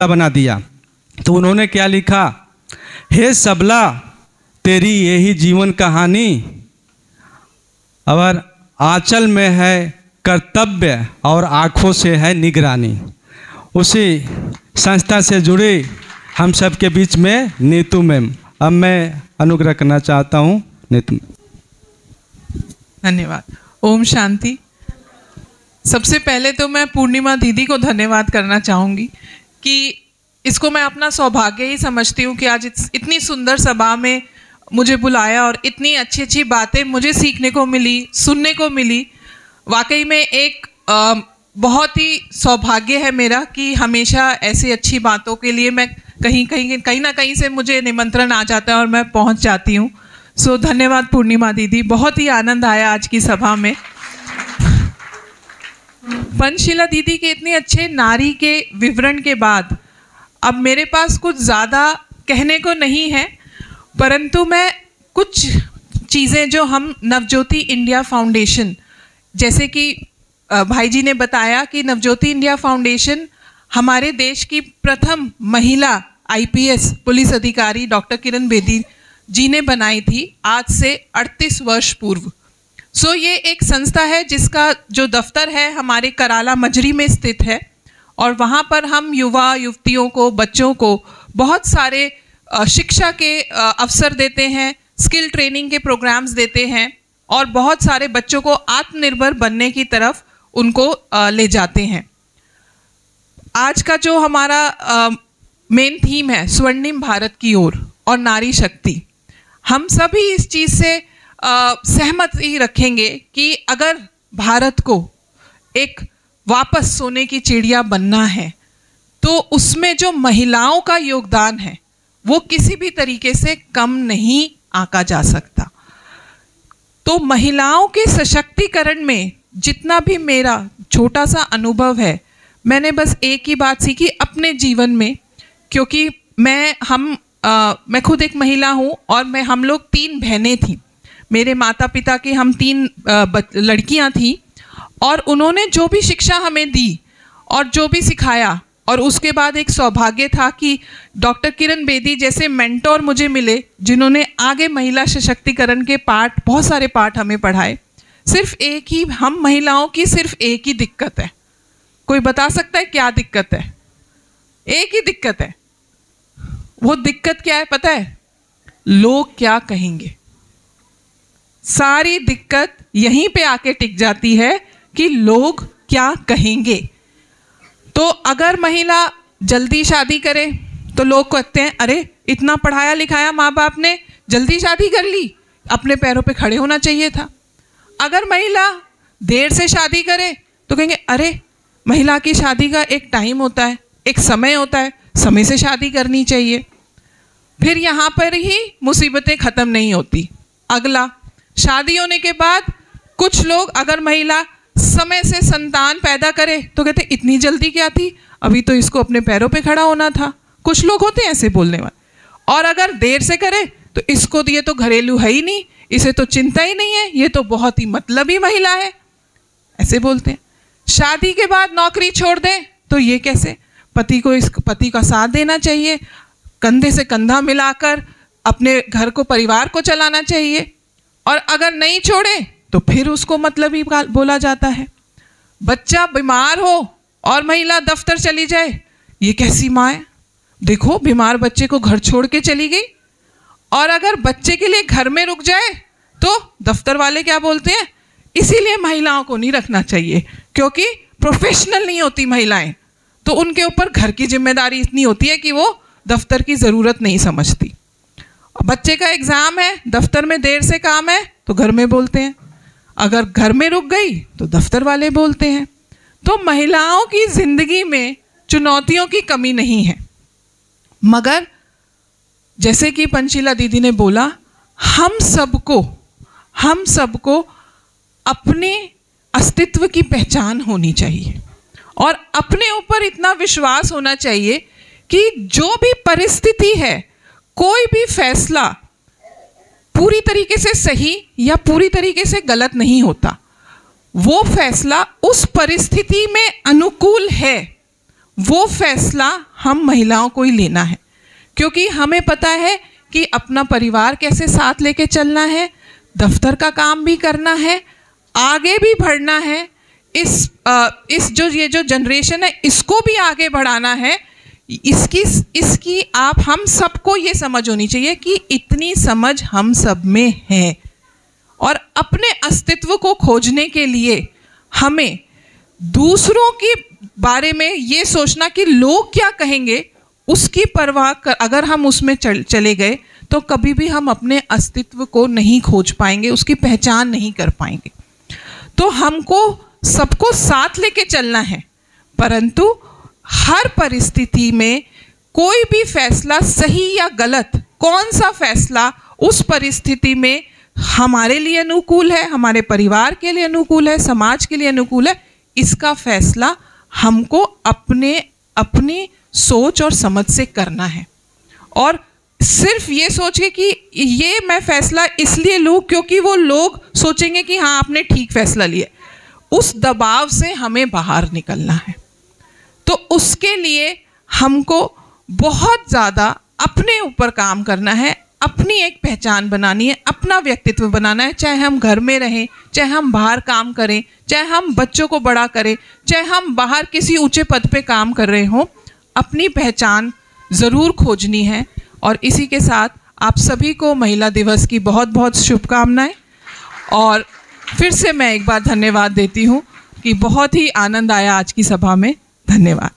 बना दिया। तो उन्होंने क्या लिखा, हे सबला तेरी यही जीवन कहानी, और आंचल में है कर्तव्य और आँखों से है निगरानी। उसी संस्था से जुड़े हम सब के बीच में नीतू मैम, अब मैं अनुग्रह करना चाहता हूँ नीतू। धन्यवाद। ओम शांति। सबसे पहले तो मैं पूर्णिमा दीदी को धन्यवाद करना चाहूँगी कि इसको मैं अपना सौभाग्य ही समझती हूँ कि आज इतनी सुंदर सभा में मुझे बुलाया और इतनी अच्छी अच्छी बातें मुझे सीखने को मिली, सुनने को मिली। वाकई में एक बहुत ही सौभाग्य है मेरा कि हमेशा ऐसी अच्छी बातों के लिए मैं कहीं ना कहीं से मुझे निमंत्रण आ जाता है और मैं पहुंच जाती हूँ। सो धन्यवाद पूर्णिमा दीदी, बहुत ही आनंद आया आज की सभा में। पंचशीला दीदी के इतने अच्छे नारी के विवरण के बाद अब मेरे पास कुछ ज़्यादा कहने को नहीं है, परंतु मैं कुछ चीज़ें जो हम नवज्योति इंडिया फाउंडेशन, जैसे कि भाई जी ने बताया कि नवज्योति इंडिया फाउंडेशन हमारे देश की प्रथम महिला आईपीएस पुलिस अधिकारी डॉक्टर किरण बेदी जी ने बनाई थी आज से 38 वर्ष पूर्व। सो ये एक संस्था है जिसका जो दफ्तर है हमारे कराला मजरी में स्थित है, और वहाँ पर हम युवा युवतियों को, बच्चों को बहुत सारे शिक्षा के अवसर देते हैं, स्किल ट्रेनिंग के प्रोग्राम्स देते हैं, और बहुत सारे बच्चों को आत्मनिर्भर बनने की तरफ उनको ले जाते हैं। आज का जो हमारा मेन थीम है स्वर्णिम भारत की ओर और नारी शक्ति, हम सभी इस चीज़ से सहमत ही रखेंगे कि अगर भारत को एक वापस सोने की चिड़िया बनना है तो उसमें जो महिलाओं का योगदान है वो किसी भी तरीके से कम नहीं आंका जा सकता। तो महिलाओं के सशक्तिकरण में जितना भी मेरा छोटा सा अनुभव है, मैंने बस एक ही बात सीखी अपने जीवन में, क्योंकि मैं खुद एक महिला हूँ और हम लोग 3 बहनें थीं। मेरे माता पिता की हम 3 लड़कियाँ थीं, और उन्होंने जो भी शिक्षा हमें दी और जो भी सिखाया, और उसके बाद एक सौभाग्य था कि डॉक्टर किरण बेदी जैसे मेंटोर मुझे मिले जिन्होंने आगे महिला सशक्तिकरण के बहुत सारे पाठ हमें पढ़ाए। सिर्फ एक ही, हम महिलाओं की सिर्फ एक ही दिक्कत है। कोई बता सकता है क्या दिक्कत है? एक ही दिक्कत है। वो दिक्कत क्या है पता है? लोग क्या कहेंगे। सारी दिक्कत यहीं पे आके टिक जाती है कि लोग क्या कहेंगे। तो अगर महिला जल्दी शादी करे तो लोग कहते हैं अरे इतना पढ़ाया लिखाया माँ बाप ने, जल्दी शादी कर ली, अपने पैरों पे खड़े होना चाहिए था। अगर महिला देर से शादी करे तो कहेंगे अरे महिला की शादी का एक टाइम होता है, एक समय होता है, समय से शादी करनी चाहिए। फिर यहाँ पर ही मुसीबतें ख़त्म नहीं होती। अगला, शादी होने के बाद कुछ लोग, अगर महिला समय से संतान पैदा करे तो कहते इतनी जल्दी क्या थी, अभी तो इसको अपने पैरों पे खड़ा होना था। कुछ लोग होते हैं ऐसे बोलने वाले। और अगर देर से करे तो इसको ये तो घरेलू है ही नहीं, इसे तो चिंता ही नहीं है, ये तो बहुत ही मतलबी महिला है, ऐसे बोलते हैं। शादी के बाद नौकरी छोड़ दे तो ये कैसे, पति का साथ देना चाहिए, कंधे से कंधा मिलाकर अपने घर को, परिवार को चलाना चाहिए। और अगर नहीं छोड़े तो फिर उसको मतलबी बोला जाता है। बच्चा बीमार हो और महिला दफ्तर चली जाए, ये कैसी माँ है? देखो बीमार बच्चे को घर छोड़ के चली गई, और अगर बच्चे के लिए घर में रुक जाए तो दफ्तर वाले क्या बोलते हैं, इसीलिए महिलाओं को नहीं रखना चाहिए क्योंकि प्रोफेशनल नहीं होती महिलाएं, तो उनके ऊपर घर की जिम्मेदारी इतनी होती है कि वो दफ्तर की ज़रूरत नहीं समझती। बच्चे का एग्ज़ाम है, दफ्तर में देर से काम है तो घर में बोलते हैं, अगर घर में रुक गई तो दफ्तर वाले बोलते हैं। तो महिलाओं की ज़िंदगी में चुनौतियों की कमी नहीं है, मगर जैसे कि पंचशीला दीदी ने बोला, हम सबको अपने अस्तित्व की पहचान होनी चाहिए और अपने ऊपर इतना विश्वास होना चाहिए कि जो भी परिस्थिति है, कोई भी फैसला पूरी तरीके से सही या पूरी तरीके से गलत नहीं होता। वो फैसला उस परिस्थिति में अनुकूल है, वो फैसला हम महिलाओं को ही लेना है, क्योंकि हमें पता है कि अपना परिवार कैसे साथ लेके चलना है, दफ्तर का काम भी करना है, आगे भी बढ़ना है, इस जो जनरेशन है इसको भी आगे बढ़ाना है। इसकी आप हम सबको ये समझ होनी चाहिए कि इतनी समझ हम सब में है, और अपने अस्तित्व को खोजने के लिए हमें दूसरों के बारे में ये सोचना कि लोग क्या कहेंगे, उसकी परवाह कर अगर हम उसमें चले गए तो कभी भी हम अपने अस्तित्व को नहीं खोज पाएंगे, उसकी पहचान नहीं कर पाएंगे। तो हमको सबको साथ लेके चलना है, परंतु हर परिस्थिति में कोई भी फैसला सही या गलत, कौन सा फैसला उस परिस्थिति में हमारे लिए अनुकूल है, हमारे परिवार के लिए अनुकूल है, समाज के लिए अनुकूल है, इसका फैसला हमको अपनी सोच और समझ से करना है। और सिर्फ ये सोच के कि ये मैं फैसला इसलिए लूँ क्योंकि वो लोग सोचेंगे कि हाँ आपने ठीक फैसला लिया, उस दबाव से हमें बाहर निकलना है। तो उसके लिए हमको बहुत ज़्यादा अपने ऊपर काम करना है, अपनी एक पहचान बनानी है, अपना व्यक्तित्व बनाना है। चाहे हम घर में रहें, चाहे हम बाहर काम करें, चाहे हम बच्चों को बड़ा करें, चाहे हम बाहर किसी ऊंचे पद पे काम कर रहे हों, अपनी पहचान ज़रूर खोजनी है। और इसी के साथ आप सभी को महिला दिवस की बहुत बहुत शुभकामनाएं। और फिर से मैं एक बार धन्यवाद देती हूँ कि बहुत ही आनंद आया आज की सभा में। धन्यवाद।